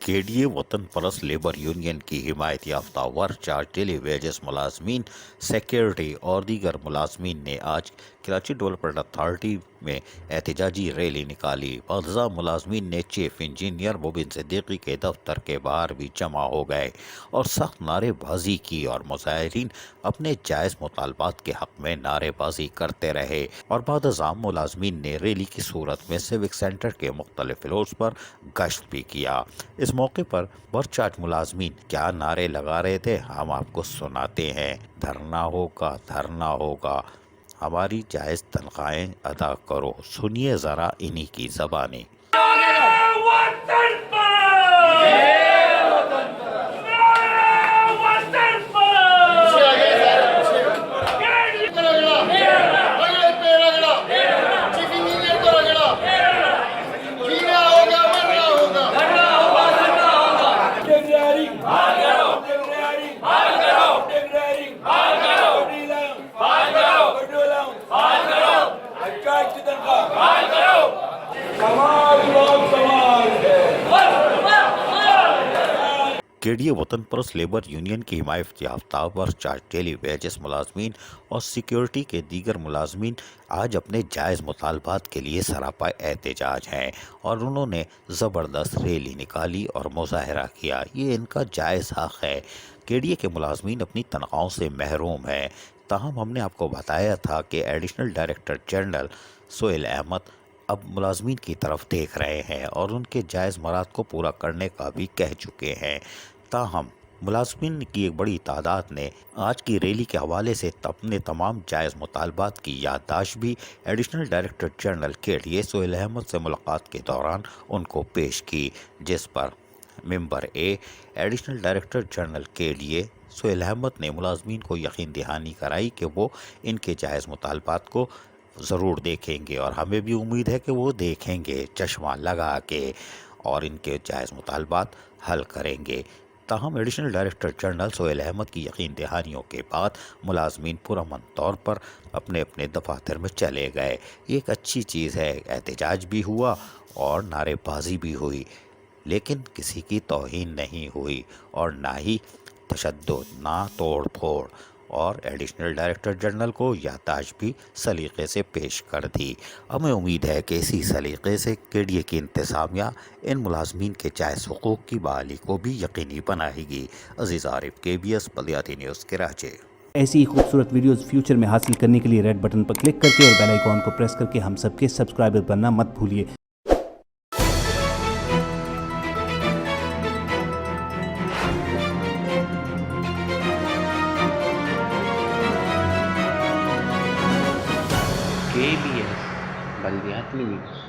کے D A وطن پرست لیبر یونین کی حمایت یافتہ ورچارج ڈیلی ویجز ملازمین، سیکیورٹی اور دیگر ملازمین نے آج کراچی ڈیولپمنٹ اتھارٹی میں احتجاجی ریلی نکالی۔ بعض ملازمین نے چیف انجینئر مبین صدیقی کے دفتر کے باہر بھی جمع ہو گئے اور سخت نعرے بازی کی اور مظاہرین اپنے جائز مطالبات کے حق میں نعرے بازی کرتے رہے اور بعض ملازمین نے ریلی کی صورت میں سیوک سینٹر کے مختلف فلورز پر گشت بھی کیا۔ اس موقع پر ورچارج ملازمین کیا نعرے لگا رہے تھے، ہم آپ کو سناتے ہیں۔ دھرنا ہوگا، دھرنا ہوگا، ہماری جائز تنخواہیں ادا کرو، سنیے ذرا انہی کی زبانیں۔ کے ڈی اے وطن پرست لیبر یونین کی حمایت یافتہ ورچارج ڈیلی ویجز ملازمین اور سیکیورٹی کے دیگر ملازمین آج اپنے جائز مطالبات کے لیے سراپا احتجاج ہیں اور انہوں نے زبردست ریلی نکالی اور مظاہرہ کیا۔ یہ ان کا جائز حق ہے۔ کے ڈی اے کے ملازمین اپنی تنخواہوں سے محروم ہیں۔ تاہم ہم نے آپ کو بتایا تھا کہ additional director general Sohail Ahmed اب ملازمین کی طرف دیکھ رہے ہیں اور ان کے جائز مراد کو پورا کرنے کا بھی کہہ چکے ہیں۔ تاہم ملازمین کی ایک بڑی تعداد نے آج کی ریلی کے حوالے سے اپنے تمام جائز مطالبات کی یادداشت بھی ایڈیشنل ڈائریکٹر جنرل کے ڈی اے سہیل احمد سے ملاقات کے دوران ان کو پیش کی، جس پر ممبر اے ایڈیشنل ڈائریکٹر جنرل کے ڈی اے سہیل احمد نے ملازمین کو یقین دہانی کرائی کہ وہ ان کے جائز مطالبات کو ضرور دیکھیں گے اور ہمیں بھی امید ہے کہ وہ دیکھیں گے چشمہ لگا کے اور ان کے جائز مطالبات حل کریں گے۔ تاہم additional director general Sohail Ahmed کی یقین دہانیوں کے بعد ملازمین پرامن طور پر اپنے اپنے دفاتر میں چلے گئے۔ یہ ایک اچھی چیز ہے، احتجاج بھی ہوا اور نعرے بازی بھی ہوئی، لیکن کسی کی توہین نہیں ہوئی اور نہ ہی تشدد، نہ توڑ پھوڑ، اور ایڈیشنل ڈائریکٹر جنرل کو یادداشت بھی سلیقے سے پیش کر دی۔ ہمیں امید ہے کہ اسی سلیقے سے کے ڈی اے کی انتظامیہ ان ملازمین کے جائز حقوق کی بحالی کو بھی یقینی بنائے گی۔ عزیز عارف، کے بی ایس بلدیاتی نیوز، کراچی۔ ایسی ہی خوبصورت ویڈیوز فیوچر میں حاصل کرنے کے لیے ریڈ بٹن پر کلک کر کے اور بیل آئیکن کو پریس کر کے ہم سب کے سبسکرائبر بننا مت بھولیے۔ KBS بلدیاتی نیوز۔